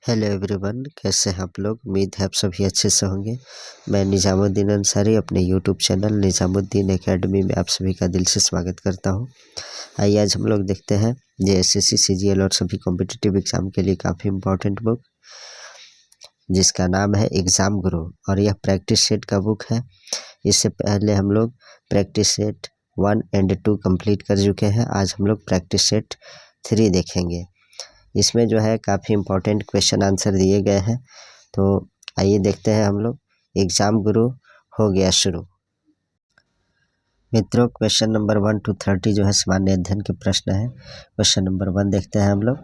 Hello everyone, कैसे हैं आप लोग। उम्मीद है आप सभी अच्छे से होंगे। मैं निज़ामुद्दीन अंसारी अपने यूट्यूब चैनल निज़ामुद्दीन एकेडमी में आप सभी का दिल से स्वागत करता हूं। आइए आज हम लोग देखते हैं ये एसएससी सीजीएल और सभी कॉम्पिटिटिव एग्ज़ाम के लिए काफ़ी इम्पोर्टेंट बुक जिसका नाम है एग्ज़ाम गुरु, और यह प्रैक्टिस सेट का बुक है। इससे पहले हम लोग प्रैक्टिस सेट 1 और 2 कंप्लीट कर चुके हैं। आज हम लोग प्रैक्टिस सेट 3 देखेंगे। इसमें जो है काफ़ी इम्पोर्टेंट क्वेश्चन आंसर दिए गए हैं, तो आइए देखते हैं हम लोग। एग्ज़ाम गुरु हो गया शुरू। मित्रों, क्वेश्चन नंबर 1 to 30 जो है सामान्य अध्ययन के प्रश्न है। क्वेश्चन नंबर 1 देखते हैं हम लोग।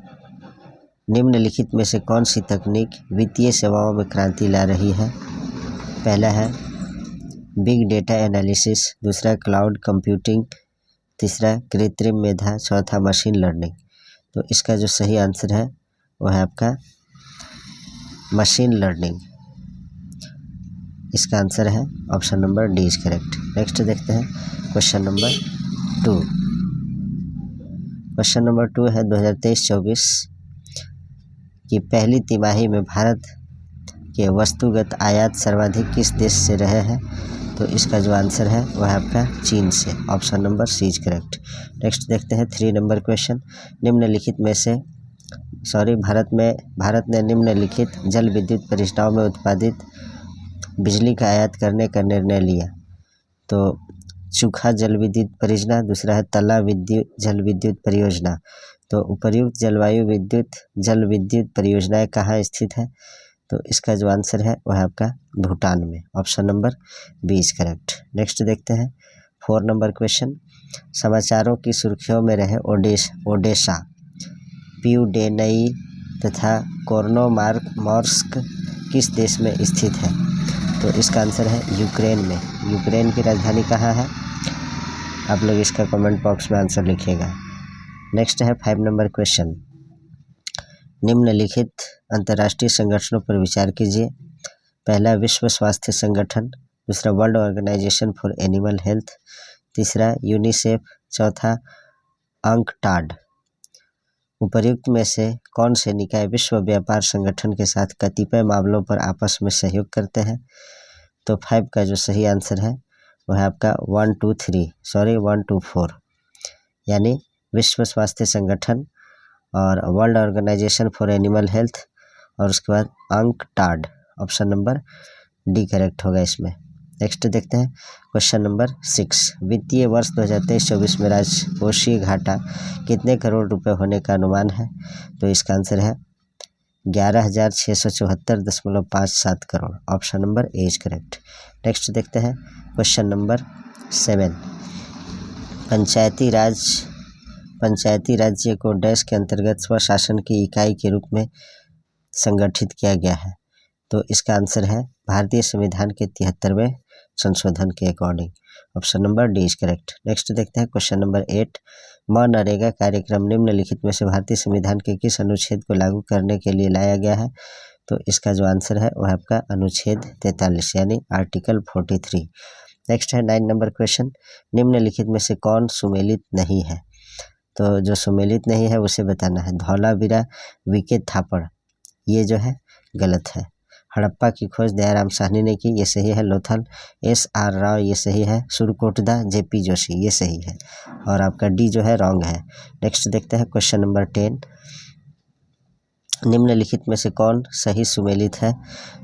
निम्नलिखित में से कौन सी तकनीक वित्तीय सेवाओं में क्रांति ला रही है? पहला है बिग डेटा एनालिसिस, दूसरा क्लाउड कंप्यूटिंग, तीसरा कृत्रिम मेधा, चौथा मशीन लर्निंग। तो इसका जो सही आंसर है वो है आपका मशीन लर्निंग। इसका आंसर है option number D is correct. Next देखते हैं क्वेश्चन नंबर 2। क्वेश्चन नंबर 2 है 2023-24 की पहली तिमाही में भारत के वस्तुगत आयात सर्वाधिक किस देश से रहे हैं? तो इसका जो आंसर है वह है आपका चीन से। Option number C is correct. Next देखते हैं 3 नंबर क्वेश्चन। निम्नलिखित में से भारत ने निम्नलिखित जल विद्युत परियोजनाओं में उत्पादित बिजली का आयात करने का निर्णय लिया। तो चूखा जल विद्युत परियोजना, दूसरा है तला जल विद्युत परियोजना। तो उपर्युक्त जल विद्युत परियोजनाएं कहाँ स्थित है? तो इसका जो आंसर है वह है आपका भूटान में। Option number B is correct. Next देखते हैं 4 नंबर क्वेश्चन। समाचारों की सुर्खियों में रहे ओडेशा, प्यूडेनई तथा कोर्नोमॉर्स्क किस देश में स्थित है? तो इसका आंसर है यूक्रेन में। यूक्रेन की राजधानी कहाँ है? आप लोग इसका कमेंट बॉक्स में आंसर लिखिएगा। नेक्स्ट है 5 नंबर क्वेश्चन। निम्नलिखित अंतर्राष्ट्रीय संगठनों पर विचार कीजिए। पहला विश्व स्वास्थ्य संगठन, दूसरा world organisation for animal health, तीसरा यूनिसेफ, चौथा अंकटाड। उपर्युक्त में से कौन से निकाय विश्व व्यापार संगठन के साथ कतिपय मामलों पर आपस में सहयोग करते हैं? तो 5 का जो सही आंसर है वह है आपका 1 to 4, यानी विश्व स्वास्थ्य संगठन और world organisation for animal health और उसके बाद UNCTAD. Option number D correct होगा इसमें। नेक्स्ट देखते हैं क्वेश्चन नंबर 6। वित्तीय वर्ष 2023-24 में राजकोषीय घाटा कितने करोड़ रुपए होने का अनुमान है? तो इसका आंसर है 11,674.57 crore. Option number A is correct. Next देखते हैं क्वेश्चन नंबर 7। पंचायती राज्य को डैश के अंतर्गत स्वशासन की इकाई के रूप में संगठित किया गया है। तो इसका आंसर है भारतीय संविधान के 73वें संशोधन के according. Option number D is correct. Next देखते हैं क्वेश्चन नंबर 8। मनरेगा कार्यक्रम निम्नलिखित में से भारतीय संविधान के किस अनुच्छेद को लागू करने के लिए लाया गया है? तो इसका जो आंसर है वह आपका अनुच्छेद 43 यानी आर्टिकल 43। नेक्स्ट है 9 नंबर क्वेश्चन। निम्नलिखित में से कौन सुमेलित नहीं है? तो जो सुमेलित नहीं है उसे बताना है। धौलावीरा वीके थापड़, ये जो है गलत है। हड़प्पा की खोज दयाराम साहनी ने की, ये सही है। लोथल SR राव, ये सही है। सुरकोटदा JP जोशी, ये सही है। और आपका डी जो है रॉन्ग है। नेक्स्ट देखते हैं क्वेश्चन नंबर 10। निम्नलिखित में से कौन सही सुमेलित है?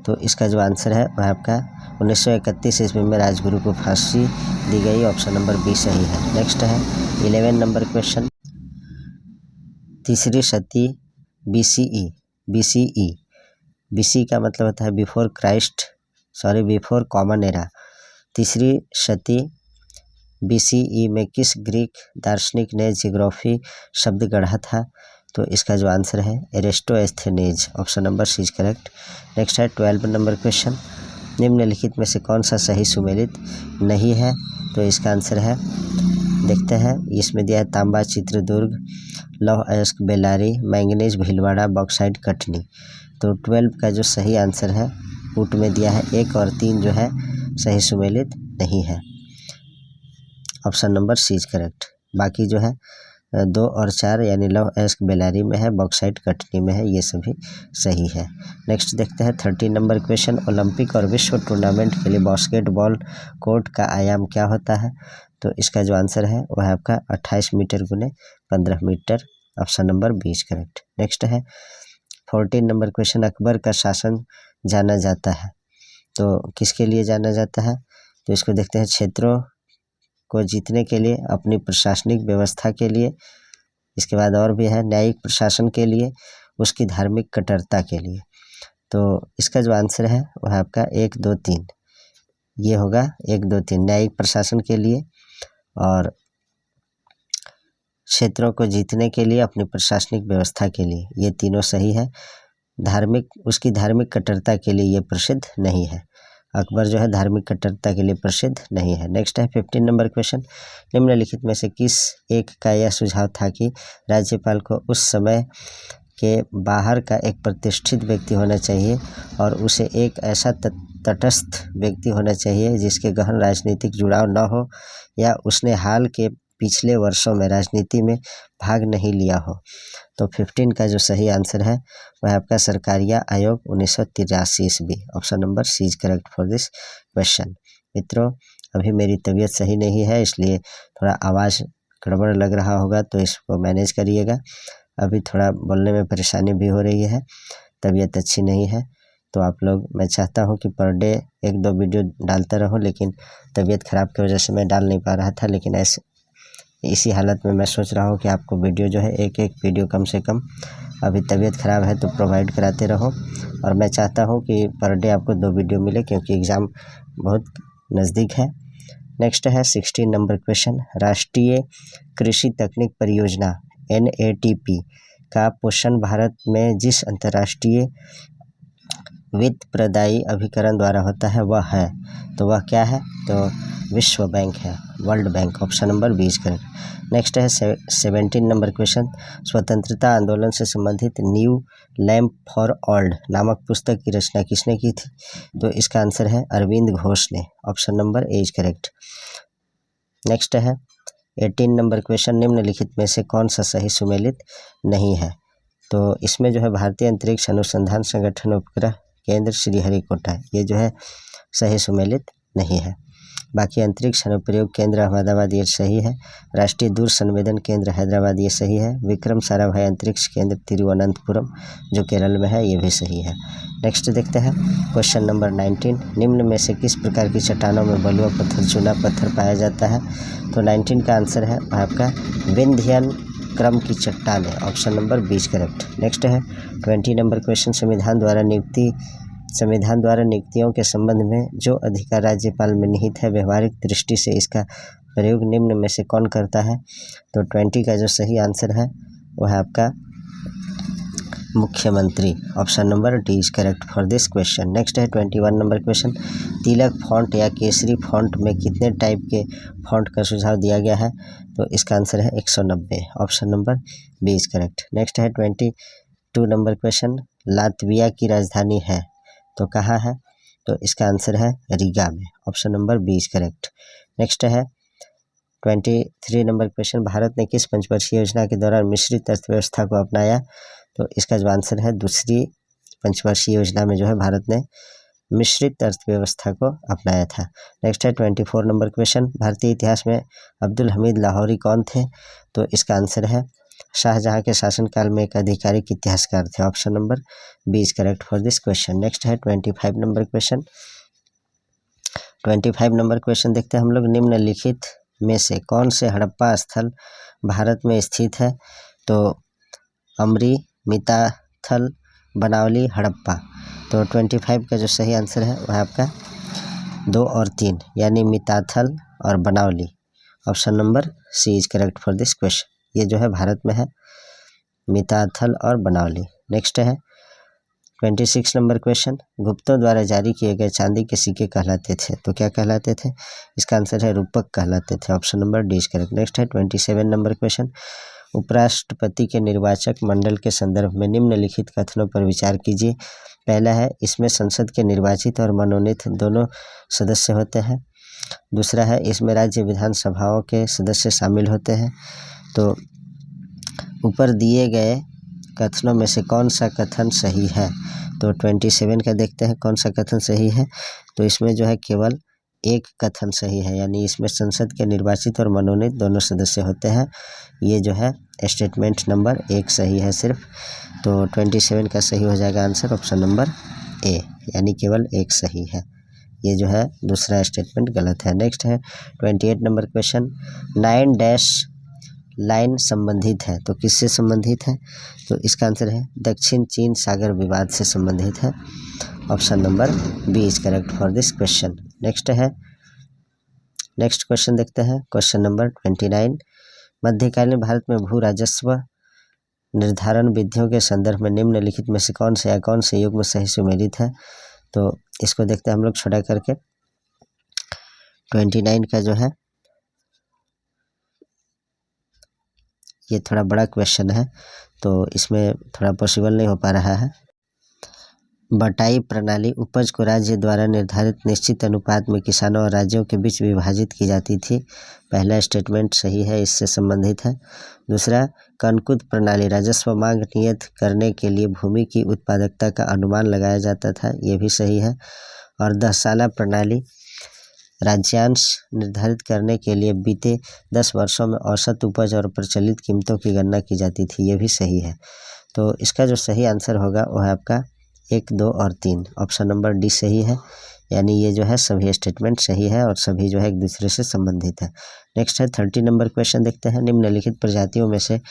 तो इसका जो आंसर है वह आपका 1931 ईस्वी में राजगुरु को फांसी दी गई। ऑप्शन नंबर बी सही है। नेक्स्ट है 11 नंबर क्वेश्चन। तीसरी शती BCE का मतलब होता है बिफोर कॉमन एरा। तीसरी शती BCE में किस ग्रीक दार्शनिक ने जियोग्राफी शब्द गढ़ा था? तो इसका जो आंसर है Eratosthenes. Option number C is correct. Next है 12 नंबर क्वेश्चन। निम्नलिखित में से कौन सा सही सुमेलित नहीं है? तो इसका आंसर है, देखते हैं, इसमें दिया है तांबा चित्रदुर्ग, लौह अयस्क बेल्लारी, मैंगनीज भीलवाड़ा, बॉक्साइट कटनी। तो 12 का जो सही आंसर है पुट में दिया है 1 और 3 जो है सही सुमेलित नहीं है। Option number C is correct. बाकी जो है 2 और 4 यानी लौह अयस्क बेलारी में है, बॉक्साइट कटनी में है, ये सभी सही है। नेक्स्ट देखते हैं 13 नंबर क्वेश्चन, ओलंपिक और विश्व टूर्नामेंट के लिए बास्केटबॉल कोर्ट का आयाम क्या होता है? तो इसका जो आंसर है वह है आपका 28 मीटर गुने 15 metre, option number 20 correct. Next है 14 नंबर क्वेश्चन, अकबर का शासन जाना जाता है तो किसके लिए जाना जाता है? तो इसको देखते हैं, क्षेत्रों को जीतने के लिए, अपनी प्रशासनिक व्यवस्था के लिए, इसके बाद और भी है न्यायिक प्रशासन के लिए, उसकी धार्मिक कट्टरता के लिए। तो इसका जो आंसर है वह आपका 1, 2, 3 ये होगा 1, 2, 3 न्यायिक प्रशासन के लिए और क्षेत्रों को जीतने के लिए, अपनी प्रशासनिक व्यवस्था के लिए, ये तीनों सही है। उसकी धार्मिक कट्टरता के लिए ये प्रसिद्ध नहीं है। अकबर जो है धार्मिक कट्टरता के लिए प्रसिद्ध नहीं है। नेक्स्ट है 15 नंबर क्वेश्चन, निम्नलिखित में से किस एक का यह सुझाव था कि राज्यपाल को उस समय के बाहर का एक प्रतिष्ठित व्यक्ति होना चाहिए और उसे एक ऐसा तटस्थ व्यक्ति होना चाहिए जिसके गहन राजनीतिक जुड़ाव न हो या उसने हाल के पिछले वर्षों में राजनीति में भाग नहीं लिया हो? तो 15 का जो सही आंसर है वह आपका सरकारिया आयोग 1983 ईस्वी, option number C is correct for this question. मित्रों, अभी मेरी तबीयत सही नहीं है इसलिए थोड़ा आवाज़ गड़बड़ लग रहा होगा, तो इसको मैनेज करिएगा। अभी थोड़ा बोलने में परेशानी भी हो रही है, तबीयत अच्छी नहीं है। तो आप लोग, मैं चाहता हूं कि पर डे 1-2 वीडियो डालता रहूं, लेकिन तबीयत ख़राब की वजह से मैं डाल नहीं पा रहा था। लेकिन इसी हालत में मैं सोच रहा हूं कि आपको वीडियो जो है एक वीडियो कम से कम, अभी तबीयत ख़राब है तो प्रोवाइड कराते रहो। और मैं चाहता हूं कि पर डे आपको 2 वीडियो मिले, क्योंकि एग्ज़ाम बहुत नज़दीक है। नेक्स्ट है 16 नंबर क्वेश्चन, राष्ट्रीय कृषि तकनीक परियोजना NATP का पोषण भारत में जिस अंतर्राष्ट्रीय वित्त प्रदायी अभिकरण द्वारा होता है वह है, तो वह क्या है? तो विश्व बैंक है, world bank, option number 20 correct. Next है 17 नंबर क्वेश्चन, स्वतंत्रता आंदोलन से संबंधित न्यू लैम्प फॉर ओल्ड नामक पुस्तक की रचना किसने की थी? तो इसका आंसर है अरविंद घोष ने, option number A is correct. Next है 18 नंबर क्वेश्चन, निम्नलिखित में से कौन सा सही सुमेलित नहीं है? तो इसमें जो है भारतीय अंतरिक्ष अनुसंधान संगठन उपग्रह केंद्र श्रीहरिकोटा, ये जो है सही सुमेलित नहीं है। बाकी अंतरिक्ष अनुप्रयोग केंद्र अहमदाबाद ये सही है, राष्ट्रीय दूर संवेदन केंद्र हैदराबाद ये सही है, विक्रम साराभाई अंतरिक्ष केंद्र तिरुवनंतपुरम जो केरल में है ये भी सही है। नेक्स्ट देखते हैं क्वेश्चन नंबर 19, निम्न में से किस प्रकार की चट्टानों में बलुआ पत्थर, चूना पत्थर पाया जाता है? तो 19 का आंसर है आपका विंध्यन क्रम की चट्टान है, ऑप्शन नंबर 20 करेक्ट। नेक्स्ट है 20 नंबर क्वेश्चन, संविधान द्वारा नियुक्तियों के संबंध में जो अधिकार राज्यपाल में निहित है, व्यवहारिक दृष्टि से इसका प्रयोग निम्न में से कौन करता है? तो 20 का जो सही आंसर है वह है आपका मुख्यमंत्री, option number D is correct for this question. Next है 21 नंबर क्वेश्चन, तिलक फॉन्ट या केसरी फॉन्ट में कितने टाइप के फॉन्ट का सुझाव दिया गया है? तो इसका आंसर है 190, option number B is correct. Next है 22 नंबर क्वेश्चन, लातविया की राजधानी है तो कहाँ है? तो इसका आंसर है रीगा में, option number B is correct. Next है 23 नंबर क्वेश्चन, भारत ने किस पंचवर्षीय योजना के दौरान मिश्रित अर्थव्यवस्था को अपनाया? तो इसका जो आंसर है दूसरी पंचवर्षीय योजना में जो है भारत ने मिश्रित अर्थव्यवस्था को अपनाया था। नेक्स्ट है 24 नंबर क्वेश्चन, भारतीय इतिहास में अब्दुल हमीद लाहौरी कौन थे? तो इसका आंसर है शाहजहां के शासनकाल में एक आधिकारिक इतिहासकार थे, option number B is correct for this question. Next है 25 नंबर क्वेश्चन। 25 नंबर क्वेश्चन देखते हैं हम लोग, निम्नलिखित में से कौन से हड़प्पा स्थल भारत में स्थित है? तो अमरी, मिताथल, बनावली, हड़प्पा। तो 25 का जो सही आंसर है वह आपका 2 और 3 यानी मिताथल और Banawali, option number C is correct for this question. ये जो है भारत में है, मिताथल और बनावली। नेक्स्ट है 26 नंबर क्वेश्चन, गुप्तों द्वारा जारी किए गए चांदी के सिक्के कहलाते थे तो क्या कहलाते थे? इसका आंसर है रूपक कहलाते थे, option number D is correct. Next है 27 नंबर क्वेश्चन, उपराष्ट्रपति के निर्वाचक मंडल के संदर्भ में निम्नलिखित कथनों पर विचार कीजिए। पहला है, इसमें संसद के निर्वाचित और मनोनीत दोनों सदस्य होते हैं। दूसरा है, इसमें राज्य विधानसभाओं के सदस्य शामिल होते हैं। तो ऊपर दिए गए कथनों में से कौन सा कथन सही है? तो 27 का देखते हैं कौन सा कथन सही है। तो इसमें जो है केवल एक कथन सही है, यानी इसमें संसद के निर्वाचित और मनोनीत दोनों सदस्य होते हैं। ये जो है स्टेटमेंट नंबर 1 सही है सिर्फ। तो 27 का सही हो जाएगा आंसर ऑप्शन नंबर ए, यानी केवल एक सही है। ये जो है दूसरा स्टेटमेंट गलत है। नेक्स्ट है 28 नंबर क्वेश्चन, 9 डैश लाइन संबंधित है, तो किससे संबंधित है? तो इसका आंसर है दक्षिण चीन सागर विवाद से संबंधित है। Option number B is correct for this question. Next question देखते हैं, क्वेश्चन नंबर 29, मध्यकालीन भारत में भू राजस्व निर्धारण विधियों के संदर्भ में निम्नलिखित में से कौन से युग्म सही सुमेलित है? तो इसको देखते हैं हम लोग छोटा करके। 29 का जो है ये थोड़ा बड़ा क्वेश्चन है, तो इसमें थोड़ा पॉसिबल नहीं हो पा रहा है। बटाई प्रणाली उपज को राज्य द्वारा निर्धारित निश्चित अनुपात में किसानों और राज्यों के बीच विभाजित की जाती थी। पहला स्टेटमेंट सही है, इससे संबंधित है। दूसरा, कनकुद प्रणाली राजस्व मांग नियत करने के लिए भूमि की उत्पादकता का अनुमान लगाया जाता था, ये भी सही है। और 10 प्रणाली राज्यांश निर्धारित करने के लिए बीते 10 वर्षों में औसत उपज और प्रचलित कीमतों की गणना की जाती थी, ये भी सही है। तो इसका जो सही आंसर होगा वो है आपका 1, 2 और 3, ऑप्शन नंबर डी सही है। यानी ये जो है सभी स्टेटमेंट सही है और सभी जो है एक दूसरे से संबंधित है। नेक्स्ट है 30 नंबर क्वेश्चन देखते हैं, निम्नलिखित प्रजातियों में से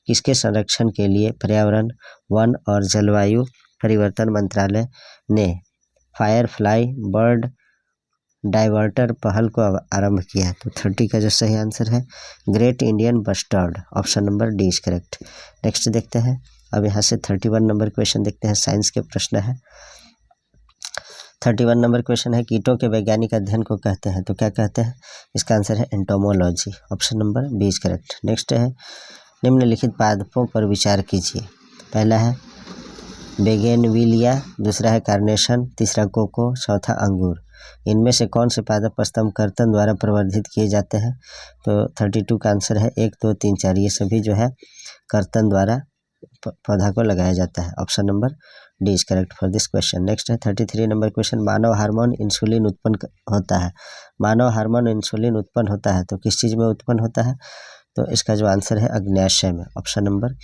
किसके संरक्षण के लिए पर्यावरण, वन और जलवायु परिवर्तन मंत्रालय ने फायरफ्लाई बर्ड डाइवर्टर पहल को आरंभ किया है? तो 30 का जो सही आंसर है great Indian bustard, option number D is correct. Next देखते हैं, अब यहाँ से 31 नंबर क्वेश्चन देखते हैं, साइंस के प्रश्न है। 31 नंबर क्वेश्चन है, कीटों के वैज्ञानिक अध्ययन को कहते हैं? तो क्या कहते हैं? इसका आंसर है entomology, option number B is correct. Next है, निम्नलिखित पादपों पर विचार कीजिए। पहला है बेगेनविलिया, दूसरा है कार्नेशन, तीसरा कोको, चौथा अंगूर। इनमें से कौन से पादप स्तंभ कर्तन द्वारा प्रवर्धित किए जाते हैं? तो 32 का आंसर है 1, 2, 3, 4, ये सभी जो है कर्तन द्वारा पौधा को लगाया जाता है। Option number D is correct for this question. Next है 33 नंबर क्वेश्चन, मानव हार्मोन इंसुलिन उत्पन्न होता है। मानव हार्मोन इंसुलिन उत्पन्न होता है तो किस चीज़ में उत्पन्न होता है? तो इसका जो आंसर है अग्न्याशय में, option number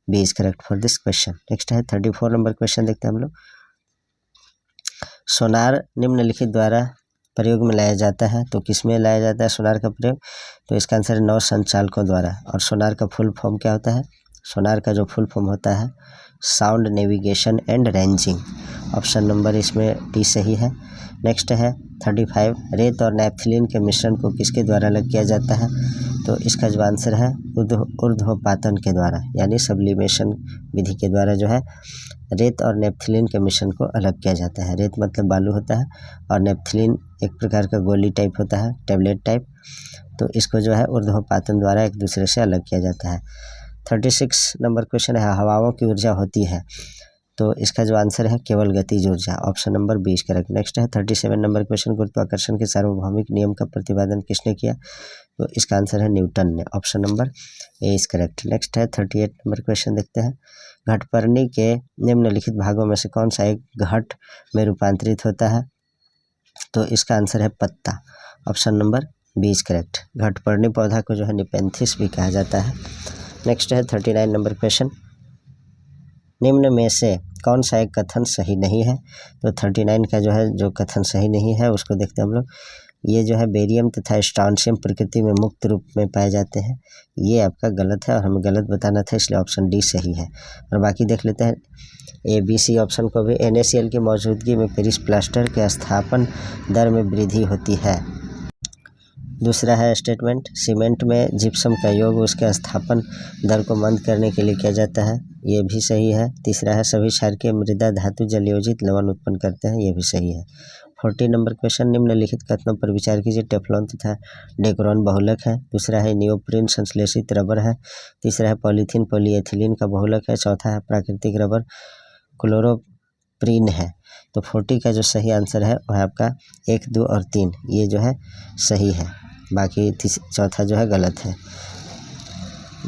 B is correct for this question. Next है 34 नंबर क्वेश्चन देखते हैं हम लोग, सोनार निम्नलिखित द्वारा प्रयोग में लाया जाता है, तो किस में लाया जाता है सोनार का प्रयोग? तो इसका आंसर है नौ संचालकों द्वारा। और सोनार का फुल फॉर्म क्या होता है? सोनार का जो फुल फॉर्म होता है sound navigation and ranging, option number इसमें डी सही है। नेक्स्ट है 35, रेत और नैप्थलीन के मिश्रण को किसके द्वारा अलग किया जाता है? तो इसका जो आंसर है ऊर्ध्वपातन के द्वारा, यानी सब्लिमेशन विधि के द्वारा जो है रेत और नेप्थलीन के मिश्रण को अलग किया जाता है। रेत मतलब बालू होता है और नेप्थलीन एक प्रकार का गोली टाइप होता है, टेबलेट टाइप, तो इसको जो है ऊर्ध्वपातन द्वारा एक दूसरे से अलग किया जाता है। 36 नंबर क्वेश्चन है, हवाओं की ऊर्जा होती है, तो इसका जो आंसर है केवल गतिज ऊर्जा, option number B is correct. Next है 37 नंबर क्वेश्चन, गुरुत्वाकर्षण के सार्वभौमिक नियम का प्रतिपादन किसने किया? तो इसका आंसर है न्यूटन ने, option number A is correct. Next है 38 नंबर क्वेश्चन देखते हैं, घटपर्णी के निम्नलिखित भागों में से कौन सा एक घट में रूपांतरित होता है? तो इसका आंसर है पत्ता, option number B is correct. घटपर्णी पौधा को जो है निपेंथिस भी कहा जाता है। नेक्स्ट है 39 नंबर क्वेश्चन, निम्न में से कौन सा एक कथन सही नहीं है? तो 39 का जो कथन सही नहीं है उसको देखते हैं हम लोग। ये जो है बेरियम तथा स्ट्रॉन्शियम प्रकृति में मुक्त रूप में पाए जाते हैं, ये आपका गलत है और हमें गलत बताना था, इसलिए ऑप्शन डी सही है। और बाकी देख लेते हैं ए बी सी ऑप्शन को भी। NaCl की मौजूदगी में पेरिस प्लास्टर के स्थापन दर में वृद्धि होती है। दूसरा है स्टेटमेंट, सीमेंट में जिप्सम का योग उसके स्थापन दर को मंद करने के लिए किया जाता है, ये भी सही है। तीसरा है सभी क्षारकीय मृदा धातु जलयोजित लवण उत्पन्न करते हैं, ये भी सही है। 40 नंबर क्वेश्चन, निम्नलिखित कथनों पर विचार कीजिए। टेफ्लॉन तथा डेकोरॉन बहुलक है। दूसरा है नियोप्रीन संश्लेषित रबर है। तीसरा है पॉलीथीन पॉलीएथिलीन का बहुलक है। चौथा है प्राकृतिक रबर क्लोरोप्रीन है। तो 40 का जो सही आंसर है वह आपका 1, 2 और 3 ये जो है सही है, बाकी चौथा जो है गलत है।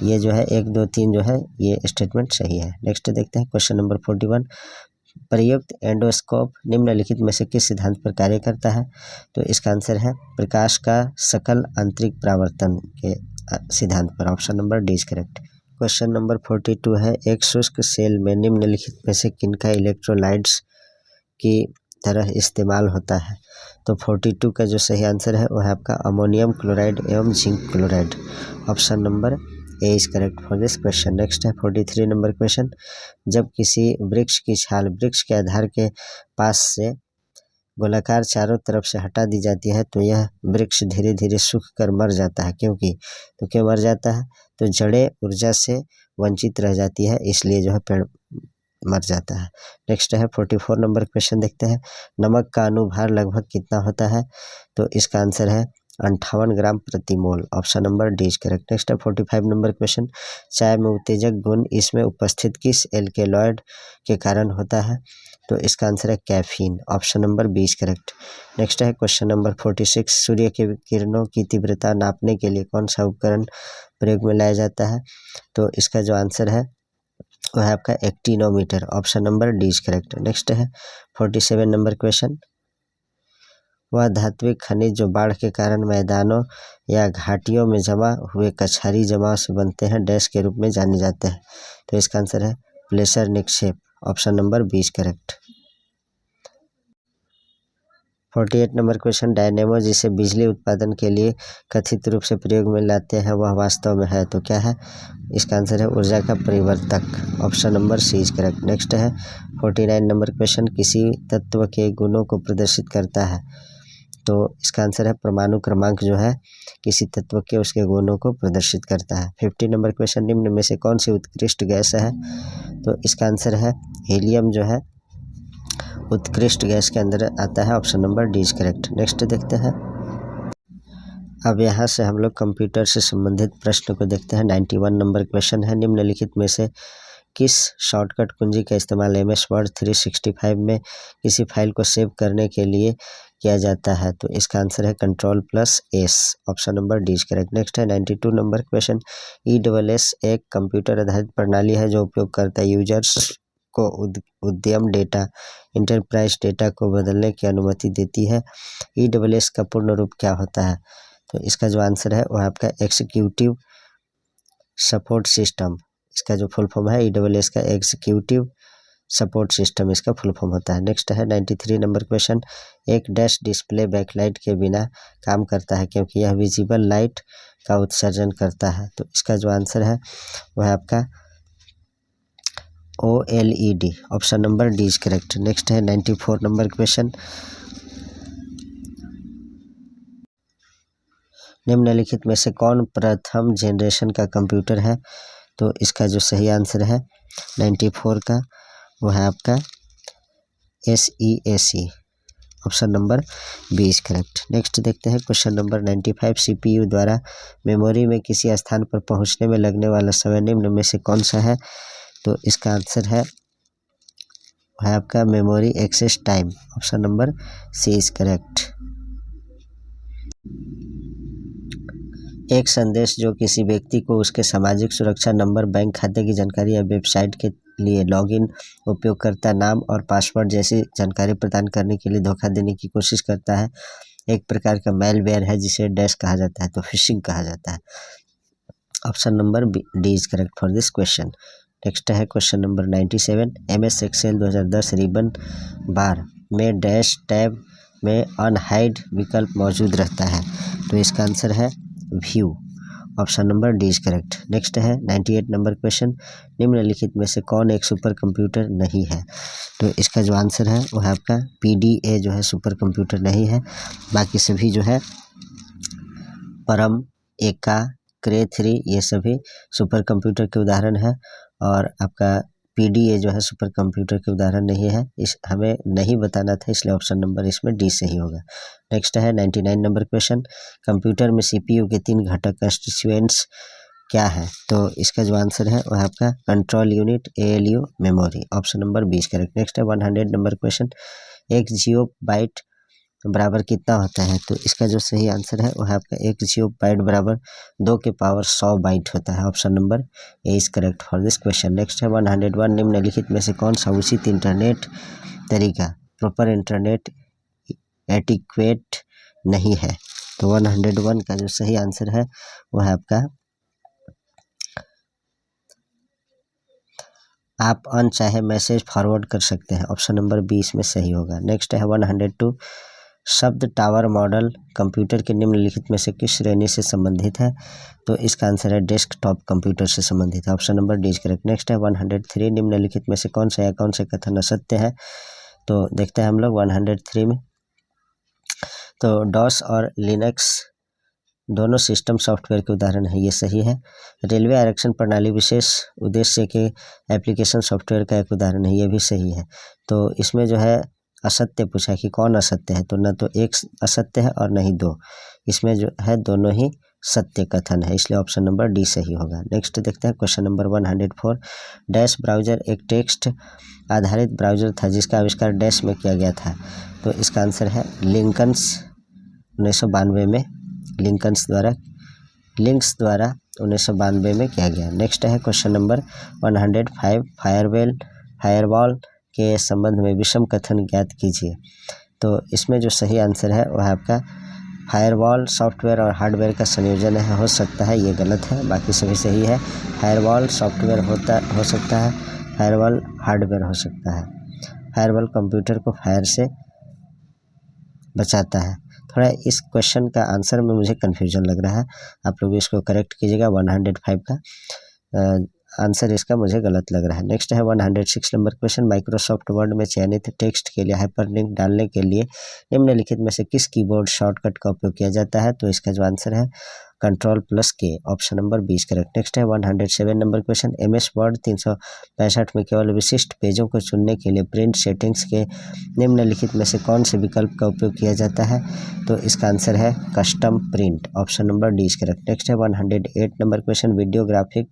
ये जो है 1, 2, 3 जो है ये स्टेटमेंट सही है। नेक्स्ट देखते हैं क्वेश्चन नंबर 41। प्रयुक्त एंडोस्कोप निम्नलिखित में से किस सिद्धांत पर कार्य करता है? तो इसका आंसर है प्रकाश का सकल आंतरिक परावर्तन के सिद्धांत पर। Option number D is correct. Question number 42 है, एक शुष्क सेल में निम्नलिखित में से किनका इलेक्ट्रोलाइट्स की तरह इस्तेमाल होता है? तो 42 का जो सही आंसर है वो है आपका अमोनियम क्लोराइड एवं zinc chloride. Option number A is correct for this question. Next है 43 नंबर क्वेश्चन। जब किसी वृक्ष की छाल वृक्ष के आधार के पास से गोलाकार चारों तरफ से हटा दी जाती है तो यह वृक्ष धीरे धीरे सूख कर मर जाता है, क्योंकि तो क्यों मर जाता है? तो जड़ें ऊर्जा से वंचित रह जाती है, इसलिए जो है पेड़ मर जाता है। नेक्स्ट है 44 नंबर क्वेश्चन देखते हैं। नमक का अनुभार लगभग कितना होता है? तो इसका आंसर है 58 ग्राम प्रति मोल। Option number D is correct. Next है 45 नंबर क्वेश्चन। चाय में उत्तेजक गुण इसमें उपस्थित किस एल्केलॉइड के कारण होता है? तो इसका आंसर है caffeine. Option number B is correct. Next है क्वेश्चन नंबर 46। सूर्य की किरणों की तीव्रता नापने के लिए कौन सा उपकरण प्रयोग में लाया जाता है? तो इसका जो आंसर है वह है आपका actinometer. Option number D is correct. Next है 47 नंबर क्वेश्चन। वह धात्विक खनिज जो बाढ़ के कारण मैदानों या घाटियों में जमा हुए कछारी जमाव से बनते हैं डैश के रूप में जाने जाते हैं? तो इसका आंसर है प्लेसर निक्षेप। Option number B is correct. 48 number question. Dynamo जिसे बिजली उत्पादन के लिए कथित रूप से प्रयोग में लाते हैं वह वास्तव में है तो क्या है? इसका आंसर है ऊर्जा का परिवर्तक। Option number C is correct. Next है 49 नंबर क्वेश्चन। किसी तत्व के गुणों को प्रदर्शित करता है? तो इसका आंसर है परमाणु क्रमांक जो है किसी तत्व के उसके गुणों को प्रदर्शित करता है। 50 नंबर क्वेश्चन। निम्न में से कौन सी उत्कृष्ट गैस है? तो इसका आंसर है हीलियम जो है उत्कृष्ट गैस के अंदर आता है। Option number D is correct. Next देखते हैं। अब यहाँ से हम लोग कंप्यूटर से संबंधित प्रश्न को देखते हैं। 91 नंबर क्वेश्चन है, निम्नलिखित में से किस शॉर्टकट कुंजी का इस्तेमाल MS वर्ड 365 में किसी फाइल को सेव करने के लिए किया जाता है? तो इसका आंसर है Ctrl+S। Option number D is correct. Next है 92 नंबर क्वेश्चन। ESS एक कंप्यूटर आधारित प्रणाली है जो उपयोगकर्ता यूजर्स को उद्यम डेटा इंटरप्राइज डेटा को बदलने की अनुमति देती है। ESS का पूर्ण रूप क्या होता है? तो इसका जो आंसर है वह आपका एग्जीक्यूटिव सपोर्ट सिस्टम। इसका जो फुल फॉर्म है ESS का एग्जीक्यूटिव सपोर्ट सिस्टम इसका फुल फॉर्म होता है। नेक्स्ट है 93 नंबर क्वेश्चन। एक डैश डिस्प्ले बैकलाइट के बिना काम करता है क्योंकि यह विजिबल लाइट का उत्सर्जन करता है। तो इसका जो आंसर है वह आपका OLED। Option number D is correct. Next है 94 नंबर क्वेश्चन। निम्नलिखित में से कौन प्रथम जनरेशन का कंप्यूटर है? तो इसका जो सही आंसर है 94 का वो है आपका SEAC। Option number B is correct. Next देखते हैं क्वेश्चन नंबर 95। CPU द्वारा मेमोरी में किसी स्थान पर पहुंचने में लगने वाला समय निम्न में से कौन सा है? तो इसका आंसर है आपका memory access time. Option number C is correct. एक संदेश जो किसी व्यक्ति को उसके सामाजिक सुरक्षा नंबर, बैंक खाते की जानकारी या वेबसाइट के लिए लॉगिन, उपयोगकर्ता नाम और पासवर्ड जैसी जानकारी प्रदान करने के लिए धोखा देने की कोशिश करता है, एक प्रकार का मेलवेयर है जिसे डैश कहा जाता है, तो फिशिंग कहा जाता है। Option number D is correct for this question. Next है question number 97। MS Excel 2010 ribbon bar में डैश टैब में अनहाइड विकल्प मौजूद रहता है, तो इसका आंसर है view. Option number D is correct. Next है 98 नंबर क्वेश्चन। निम्नलिखित में से कौन एक सुपर कंप्यूटर नहीं है? तो इसका जो आंसर है वो है आपका PDA जो है सुपर कंप्यूटर नहीं है। बाकी सभी जो है परम, एका, क्रे 3 ये सभी सुपर कंप्यूटर के उदाहरण है और आपका PDA जो है सुपर कंप्यूटर के उदाहरण नहीं है। इस हमें नहीं बताना था, इसलिए ऑप्शन नंबर इसमें डी सही होगा। नेक्स्ट है 99 नंबर क्वेश्चन। कंप्यूटर में CPU के 3 घटक कंस्टिट्यूएंट्स क्या है? तो इसका जो आंसर है वह आपका control unit, ALU, memory. Option number B is correct. Next है 100 नंबर क्वेश्चन। एक जियो बाइट बराबर कितना होता है, तो इसका जो सही आंसर है वो है आपका 1 जियोबाइट बराबर 2 के पावर 100 बाइट होता है। Option number A is correct for this question. Next है 101 निम्नलिखित में से कौन सा उचित इंटरनेट तरीका प्रॉपर इंटरनेट एटिक्वेट नहीं है, तो 101 का जो सही आंसर है वो है आपका आप अनचाहे मैसेज फॉरवर्ड कर सकते हैं। ऑप्शन नंबर बी इसमें सही होगा। नेक्स्ट है 102 शब्द टावर मॉडल कंप्यूटर के निम्नलिखित में से किस श्रेणी से संबंधित है, तो इसका आंसर है डेस्कटॉप कंप्यूटर से संबंधित है। Option number D is correct. Next है 103 निम्नलिखित में से कौन सा या कौन से कथन असत्य है, तो देखते हैं हम लोग 103 में। तो डॉस और लिनक्स दोनों सिस्टम सॉफ्टवेयर के उदाहरण है, ये सही है। रेलवे आरक्षण प्रणाली विशेष उद्देश्य के एप्लीकेशन सॉफ्टवेयर का एक उदाहरण है, ये भी सही है। तो इसमें जो है असत्य पूछा कि कौन असत्य है, तो न तो एक असत्य है और न ही दो, इसमें जो है दोनों ही सत्य कथन है, इसलिए ऑप्शन नंबर डी सही होगा। नेक्स्ट देखते हैं क्वेश्चन नंबर 104 डैश ब्राउज़र एक टेक्स्ट आधारित ब्राउज़र था जिसका आविष्कार डैश में किया गया था, तो इसका आंसर है लिंकन्स 1992 में लिंक्स द्वारा 1992 में किया गया। नेक्स्ट है क्वेश्चन नंबर 105 फायरवॉल के संबंध में विषम कथन ज्ञात कीजिए, तो इसमें जो सही आंसर है वह आपका फायरवॉल सॉफ्टवेयर और हार्डवेयर का संयोजन है, हो सकता है, ये गलत है, बाकी सभी सही है। फायरवॉल सॉफ्टवेयर हो सकता है, फायरवॉल हार्डवेयर हो सकता है। फायरवॉल कंप्यूटर को फायर से बचाता है। थोड़ा इस क्वेश्चन का आंसर में मुझे कन्फ्यूजन लग रहा है, आप लोग इसको करेक्ट कीजिएगा। 105 का आंसर इसका मुझे गलत लग रहा है। नेक्स्ट है 106 नंबर क्वेश्चन माइक्रोसॉफ्ट वर्ड में चयनित टेक्स्ट के लिए हाइपरलिंक डालने के लिए निम्नलिखित में से किस कीबोर्ड शॉर्टकट का उपयोग किया जाता है, तो इसका जो आंसर है Ctrl+K, option number 20 correct. Next है 107 नंबर क्वेश्चन MS वर्ड 365 में केवल विशिष्ट पेजों को चुनने के लिए प्रिंट सेटिंग्स के निम्नलिखित में से कौन से विकल्प का उपयोग किया जाता है, तो इसका आंसर है custom print, option number D correct. Next है 108 number question video graphic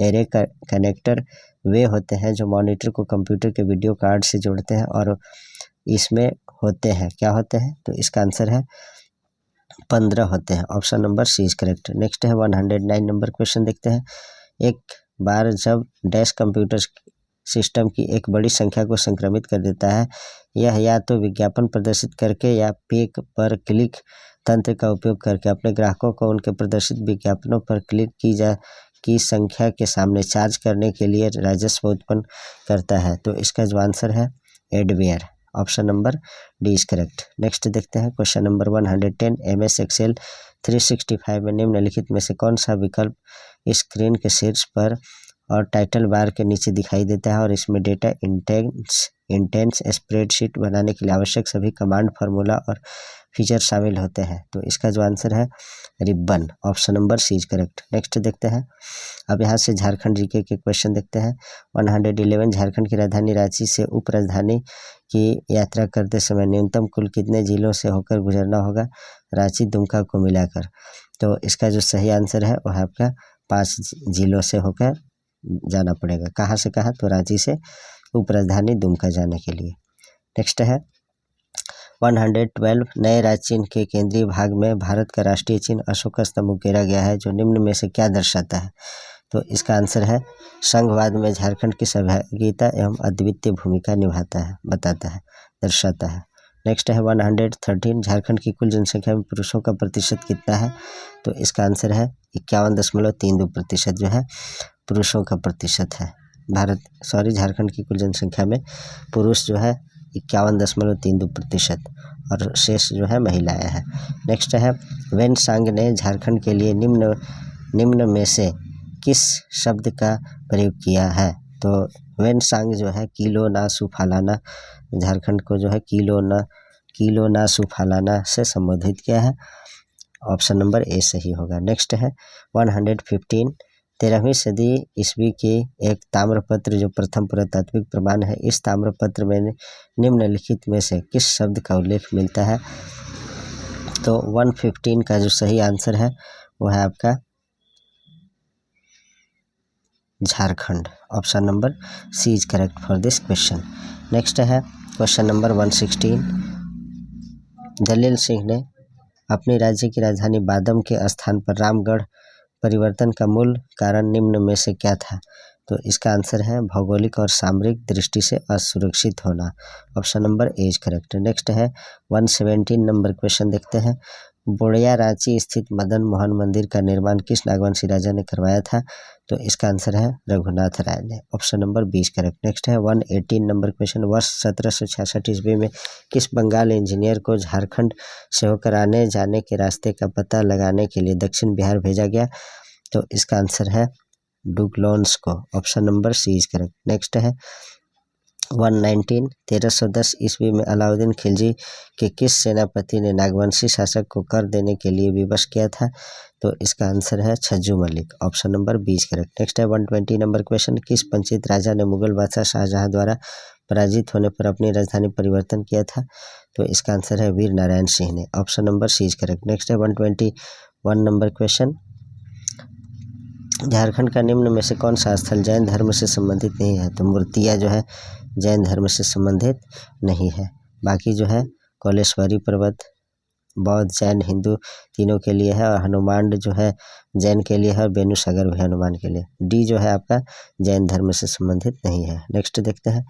array connector वे होते हैं जो मॉनिटर को कंप्यूटर के वीडियो कार्ड से जोड़ते हैं और इसमें होते हैं, क्या होते हैं, तो इसका आंसर है 15 होते हैं, option number C is correct. Next है 109 नंबर क्वेश्चन देखते हैं। एक बार जब डैश कंप्यूटर सिस्टम की एक बड़ी संख्या को संक्रमित कर देता है, यह या तो विज्ञापन प्रदर्शित करके या पे पर क्लिक तंत्र का उपयोग करके अपने ग्राहकों को उनके प्रदर्शित विज्ञापनों पर क्लिक की संख्या के सामने चार्ज करने के लिए राजस्व उत्पन्न करता है, तो इसका जो आंसर है adware, option number D is correct. Next देखते हैं क्वेश्चन नंबर 110 MS Excel 365 में निम्नलिखित में से कौन सा विकल्प स्क्रीन के शीर्ष पर और टाइटल बार के नीचे दिखाई देता है और इसमें डेटा इंटेंस स्प्रेडशीट बनाने के लिए आवश्यक सभी कमांड फार्मूला और फीचर शामिल होते हैं, तो इसका जो आंसर है ribbon, option number C is correct. Next देखते हैं, अब यहाँ से झारखंड जीके के क्वेश्चन देखते हैं। 111 झारखंड की राजधानी रांची से उप राजधानी की यात्रा करते समय न्यूनतम कुल कितने जिलों से होकर गुजरना होगा, रांची दुमका को मिलाकर, तो इसका जो सही आंसर है वह आपका 5 जिलों से होकर जाना पड़ेगा। कहाँ से कहाँ, तो रांची से उप राजधानी दुमका जाने के लिए। नेक्स्ट है 112 नए राज्य चिन्ह के केंद्रीय भाग में भारत का राष्ट्रीय चिन्ह अशोक स्तंभ उकेरा गया है जो निम्न में से क्या दर्शाता है, तो इसका आंसर है संघवाद में झारखंड की सहभागिता एवं अद्वितीय भूमिका बताता है, दर्शाता है। नेक्स्ट है 113 झारखंड की कुल जनसंख्या में पुरुषों का प्रतिशत कितना है, तो इसका आंसर है 51.32% जो है पुरुषों का प्रतिशत है। झारखंड की कुल जनसंख्या में पुरुष जो है 51.32% और शेष जो है महिलाएं हैं। नेक्स्ट है वेनसांग ने झारखंड के लिए निम्न में से किस शब्द का प्रयोग किया है, तो वेनसांग जो है किलो ना सुफालाना, झारखंड को जो है किलो ना सुफालाना से संबोधित किया है, ऑप्शन नंबर ए सही होगा। नेक्स्ट है 115 13वीं सदी ईस्वी की एक ताम्रपत्र जो प्रथम पुरातात्विक प्रमाण है, इस ताम्रपत्र में निम्नलिखित में से किस शब्द का उल्लेख मिलता है, तो 115 का जो सही आंसर है वो है आपका Jharkhand, option number C is correct for this question. Next है क्वेश्चन नंबर 116 दलेल सिंह ने अपने राज्य की राजधानी बादम के स्थान पर रामगढ़ परिवर्तन का मूल कारण निम्न में से क्या था? तो इसका आंसर है भौगोलिक और सामरिक दृष्टि से असुरक्षित होना। Option number A is correct. Next है 117 नंबर क्वेश्चन देखते हैं। बोड़िया रांची स्थित मदन मोहन मंदिर का निर्माण किस नागवंशी राजा ने करवाया था? तो इसका आंसर है रघुनाथ राय ने। Option number B is correct. Next है 118 नंबर क्वेश्चन। वर्ष 1766 ईस्वी में किस बंगाल इंजीनियर को झारखंड से होकर आने जाने के रास्ते का पता लगाने के लिए दक्षिण बिहार भेजा गया? तो इसका आंसर है डुगलॉन्स को। Option number C is correct. Next है 119 1310 ईस्वी में अलाउद्दीन खिलजी के किस सेनापति ने नागवंशी शासक को कर देने के लिए विवश किया था? तो इसका आंसर है Chhajju Malik. Option number B is correct. Next है 120 नंबर क्वेश्चन। किस पंचित राजा ने मुगल बादशाह शाहजहां द्वारा पराजित होने पर अपनी राजधानी परिवर्तन किया था? तो इसका आंसर है वीर नारायण सिंह ने। Option number C is correct. Next है 121 नंबर क्वेश्चन। झारखंड का निम्न में से कौन सा स्थल जैन धर्म से संबंधित नहीं है? तो मूर्तिया जो है जैन धर्म से संबंधित नहीं है। बाकी जो है कौलेश्वरी पर्वत बौद्ध जैन हिंदू तीनों के लिए है, और हनुमान जो है जैन के लिए है, और बेनू सागर भी हनुमान के लिए। डी जो है आपका जैन धर्म से संबंधित नहीं है। नेक्स्ट देखते हैं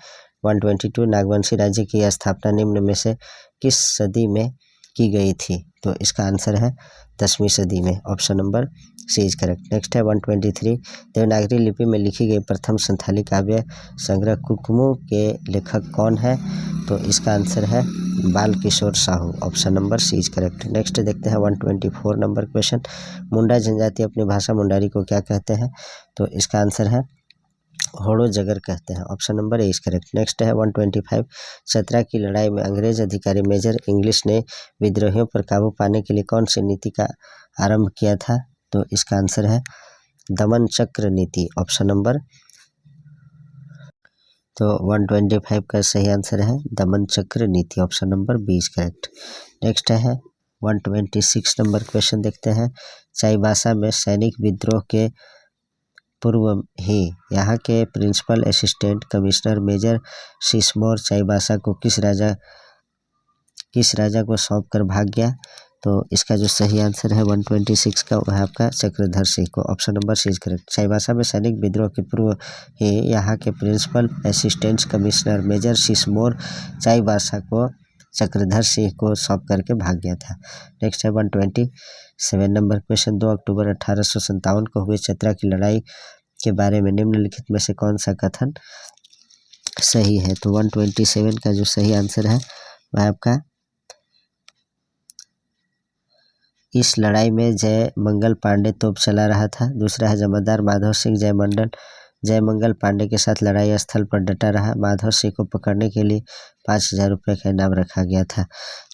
122 नागवंशी राज्य की स्थापना निम्न में से किस सदी में की गई थी? तो इसका आंसर है 10वीं सदी में। Option number C is correct. Next है 123 देवनागरी लिपि में लिखी गई प्रथम संथाली काव्य संग्रह कुकमू के लेखक कौन है? तो इसका आंसर है Bal Kishore Sahu. Option number C is correct. Next देखते हैं 124 नंबर क्वेश्चन। मुंडा जनजाति अपनी भाषा मुंडारी को क्या कहते हैं? तो इसका आंसर है होड़ो जगर कहते हैं। Option number A is correct. Next है 125 चतरा की लड़ाई में अंग्रेज अधिकारी मेजर इंग्लिश ने विद्रोहियों पर काबू पाने के लिए कौन सी नीति का आरंभ किया था? तो इसका आंसर है दमन चक्र नीति। ऑप्शन नंबर तो 125 का सही आंसर है दमन चक्र नीति। Option number B is correct. Next है 126 नंबर क्वेश्चन देखते हैं। चाईबासा में सैनिक विद्रोह के पूर्व ही यहाँ के principal assistant commissioner major Sismore Chaibasa को किस राजा को सौंप कर भाग गया? तो इसका जो सही आंसर है 126 का वह आपका चक्रधर सिंह को। Option number C is correct. Chaibasa में सैनिक विद्रोह के पूर्व ही यहाँ के principal assistant commissioner major Sismore Chaibasa को चक्रधर सिंह को सौंप करके भाग गया था। नेक्स्ट है 127 नंबर क्वेश्चन। 2 अक्टूबर 1857 को हुए चतरा की लड़ाई के बारे में निम्नलिखित में से कौन सा कथन सही है? तो 127 का जो सही आंसर है वह आपका इस लड़ाई में जय मंगल पांडे तोप चला रहा था। दूसरा है जमादार माधव सिंह जयमंगल पांडे के साथ लड़ाई स्थल पर डटा रहा। माधव सिंह को पकड़ने के लिए 5000 रुपये का इनाम रखा गया था।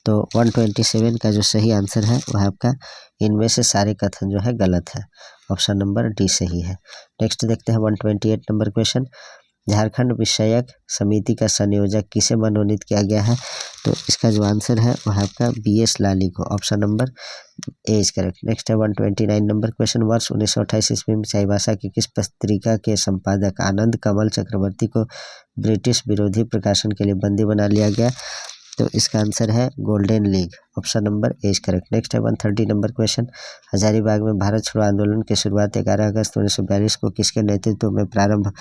तो 127 का जो सही आंसर है वह आपका इनमें से सारे कथन जो है गलत है। ऑप्शन नंबर डी सही है। नेक्स्ट देखते हैं 128 नंबर क्वेश्चन। झारखंड विषयक समिति का संयोजक किसे मनोनीत किया गया है? तो इसका जो आंसर है वह आपका BS लाली को। Option number A is correct. Next है 129 नंबर क्वेश्चन। वर्ष 1928 ईस्वी में चाईबासा की किस पत्रिका के संपादक आनंद कमल चक्रवर्ती को ब्रिटिश विरोधी प्रकाशन के लिए बंदी बना लिया गया? तो इसका आंसर है golden league. Option number A is correct. Next है 130 नंबर क्वेश्चन। हजारीबाग में भारत छोड़ो आंदोलन की शुरुआत 11 अगस्त 1942 को किसके नेतृत्व में प्रारंभ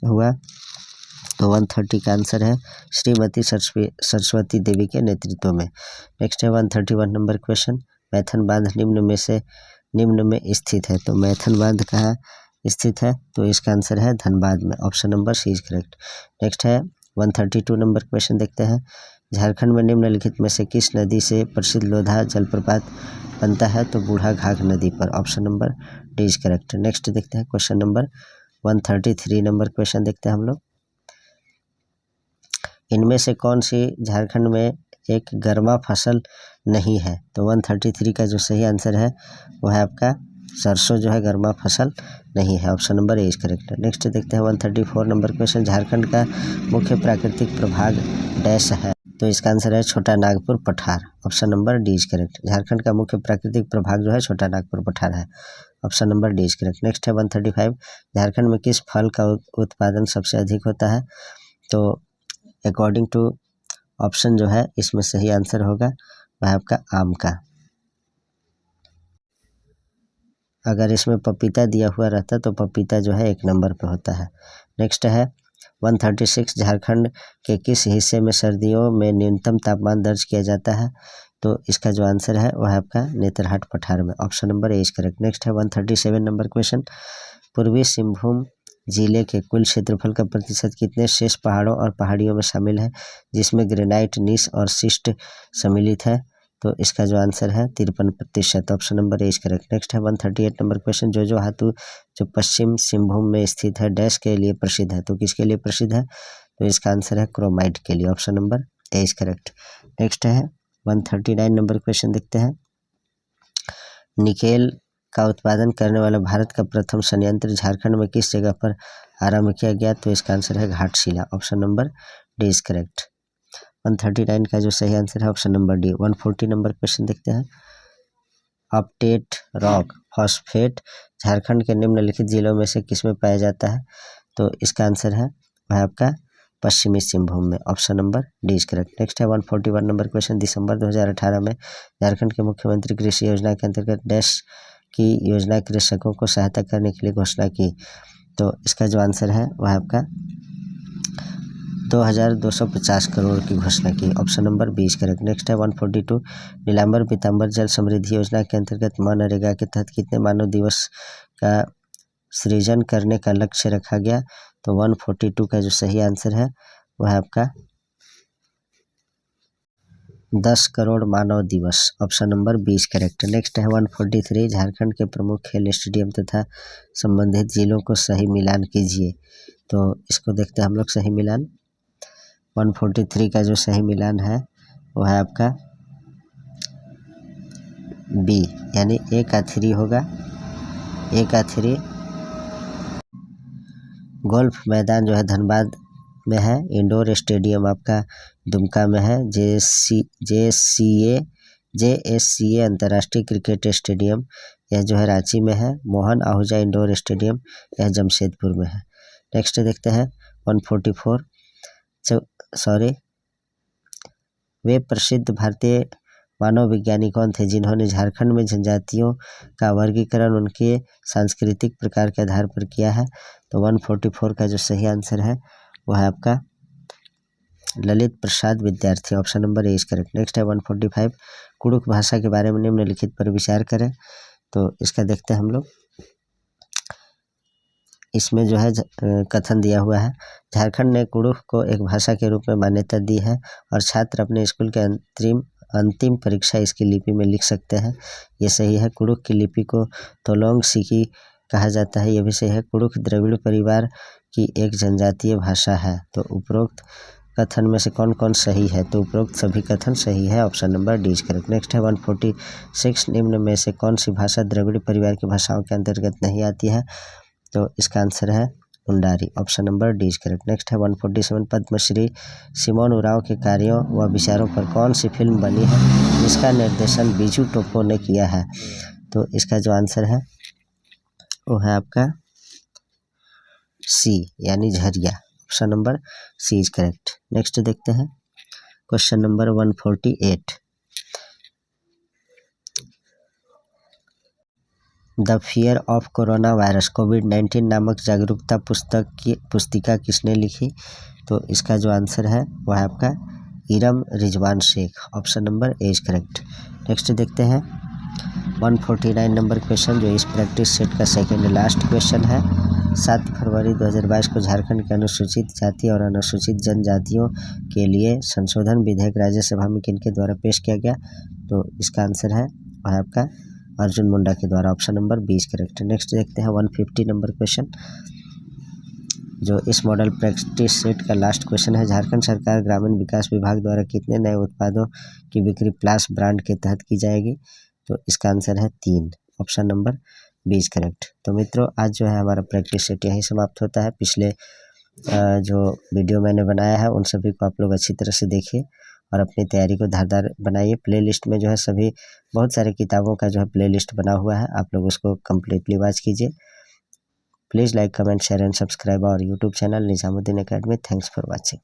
हुआ? तो 130 का आंसर है श्रीमती सरस्वती देवी के नेतृत्व में। नेक्स्ट है 131 नंबर क्वेश्चन। मैथन बांध निम्न में स्थित है। तो मैथन बांध कहाँ स्थित है? तो इसका आंसर है धनबाद में। Option number C is correct. Next है 132 नंबर क्वेश्चन देखते हैं। झारखंड में निम्नलिखित में से किस नदी से प्रसिद्ध लोधा जलप्रपात बनता है? तो बूढ़ा घाघ नदी पर। Option number D is correct. Next देखते हैं क्वेश्चन नंबर 133 नंबर क्वेश्चन देखते हैं हम लोग। इनमें से कौन सी झारखंड में एक गर्मा फसल नहीं है? तो 133 का जो सही आंसर है वह है आपका सरसों जो है गर्मा फसल नहीं है। Option number A is correct. Next देखते हैं 134 नंबर क्वेश्चन। झारखंड का मुख्य प्राकृतिक प्रभाग डैश है? तो इसका आंसर है छोटा नागपुर पठार। Option number D is correct. Jharkhand का मुख्य प्राकृतिक प्रभाग जो है छोटा नागपुर पठार है। Option number D is correct. Next है 135। झारखंड में किस फल का उत्पादन सबसे अधिक होता है? तो अकॉर्डिंग टू ऑप्शन जो है इसमें सही आंसर होगा वह है आपका आम का। अगर इसमें पपीता दिया हुआ रहता तो पपीता जो है 1 नंबर पे होता है। नेक्स्ट है 136 झारखंड के किस हिस्से में सर्दियों में न्यूनतम तापमान दर्ज किया जाता है? तो इसका जो आंसर है वह है आपका नेतरहाट पठार में। Option number A is correct. Next है 137 नंबर क्वेश्चन, पूर्वी सिंहभूम जिले के कुल क्षेत्रफल का प्रतिशत कितने शेष पहाड़ों और पहाड़ियों में शामिल है जिसमें ग्रेनाइट, नीस और शिस्ट सम्मिलित है? तो इसका जो आंसर है 53%। Option number A is correct. Next है 138 नंबर क्वेश्चन, जोजोहातु जो पश्चिम सिंहभूम में स्थित है डैश के लिए प्रसिद्ध है? तो किसके लिए प्रसिद्ध है? तो इसका आंसर है क्रोमाइट के लिए। Option number A is correct. Next है 139 नंबर क्वेश्चन देखते हैं, निकेल का उत्पादन करने वाला भारत का प्रथम संयंत्र झारखंड में किस जगह पर आरंभ किया गया? तो इसका आंसर है Ghatshila. Option number D is correct. 139 का जो सही आंसर है option number D. 140 number question देखते हैं, अपटेट रॉक फॉस्फेट झारखंड के निम्नलिखित जिलों में से किसमें पाया जाता है? तो इसका आंसर है वह आपका पश्चिमी सिंहभूम में। Option number D is correct. Next है 141 नंबर क्वेश्चन, दिसंबर 2018 में झारखंड के मुख्यमंत्री कृषि योजना के अंतर्गत डैश की योजना कृषकों को सहायता करने के लिए घोषणा की? तो इसका जो आंसर है वह आपका 2250 करोड़ की घोषणा की। Option number B is correct. Next है 142, नीलांबर पीतांबर जल समृद्धि योजना के अंतर्गत मनरेगा के तहत कितने मानव दिवस का सृजन करने का लक्ष्य रखा गया? तो 142 का जो सही आंसर है वह है आपका 10 करोड़ मानव दिवस। Option number 20 correct. नेक्स्ट है 143, झारखंड के प्रमुख खेल स्टेडियम तथा संबंधित जिलों को सही मिलान कीजिए। तो इसको देखते हैं हम लोग सही मिलान। 143 का जो सही मिलान है वो है आपका बी, यानी ए का 3 होगा। ए का 3 गोल्फ मैदान जो है धनबाद में है, इंडोर स्टेडियम आपका दुमका में है, JSCA अंतर्राष्ट्रीय क्रिकेट स्टेडियम यह जो है रांची में है, मोहन आहूजा इंडोर स्टेडियम यह जमशेदपुर में है। नेक्स्ट देखते हैं 144, वे प्रसिद्ध भारतीय मानव विज्ञानी कौन थे जिन्होंने झारखंड में जनजातियों का वर्गीकरण उनके सांस्कृतिक प्रकार के आधार पर किया है? तो 144 का जो सही आंसर है वह है आपका ललित प्रसाद विद्यार्थी। Option number A is correct. Next है 145, कुड़ुख भाषा के बारे में निम्नलिखित पर विचार करें। तो इसका देखते हैं हम लोग। इसमें जो है कथन दिया हुआ है, झारखंड ने कुड़ुख को एक भाषा के रूप में मान्यता दी है और छात्र अपने स्कूल के अंतिम परीक्षा इसकी लिपि में लिख सकते हैं। ये सही है। कुड़ुख की लिपि को तोलोंग सिकी कहा जाता है, यह भी सही है। कुड़ुख द्रविड़ परिवार की एक जनजातीय भाषा है। तो उपरोक्त कथन में से कौन कौन सही है? तो उपरोक्त सभी कथन सही है। Option number D is correct. Next है 146, निम्न में से कौन सी भाषा द्रविड़ परिवार की भाषाओं के अंतर्गत नहीं आती है? तो इसका आंसर है Undari. Option number D is correct. Next है 147, पद्मश्री सिमोन उरांव के कार्यों व विचारों पर कौन सी फिल्म बनी है जिसका निर्देशन बीजू टोप्पो ने किया है? तो इसका जो आंसर है वो है आपका सी, यानी Jharia. Option number C is correct. Next देखते हैं question number 148, the fear of corona virus कोविड-19 नामक जागरूकता पुस्तिका किसने लिखी? तो इसका जो आंसर है वह है आपका Iram Rizwan Sheikh. Option number A is correct. Next देखते हैं 149 नंबर क्वेश्चन, जो इस प्रैक्टिस सेट का सेकेंड लास्ट क्वेश्चन है। 7 फरवरी 2022 को झारखंड के अनुसूचित जाति और अनुसूचित जनजातियों के लिए संशोधन विधेयक राज्यसभा में किनके द्वारा पेश किया गया? तो इसका आंसर है वह आपका अर्जुन मुंडा के द्वारा। Option number 20 correct. नेक्स्ट देखते हैं 150 नंबर क्वेश्चन, जो इस मॉडल प्रैक्टिस सेट का लास्ट क्वेश्चन है। झारखंड सरकार ग्रामीण विकास विभाग द्वारा कितने नए उत्पादों की बिक्री प्लास ब्रांड के तहत की जाएगी? तो इसका आंसर है 3। Option number 20 correct. तो मित्रों, आज जो है हमारा प्रैक्टिस सेट यहीं समाप्त होता है। पिछले जो वीडियो मैंने बनाया है उन सभी को आप लोग अच्छी तरह से देखिए और अपनी तैयारी को धारदार बनाइए। प्लेलिस्ट में जो है सभी बहुत सारे किताबों का जो है प्लेलिस्ट बना हुआ है, आप लोग उसको कम्प्लीटली वॉच कीजिए। Please like, comment, share and subscribe our YouTube channel Nizamuddin Academy. Thanks for watching.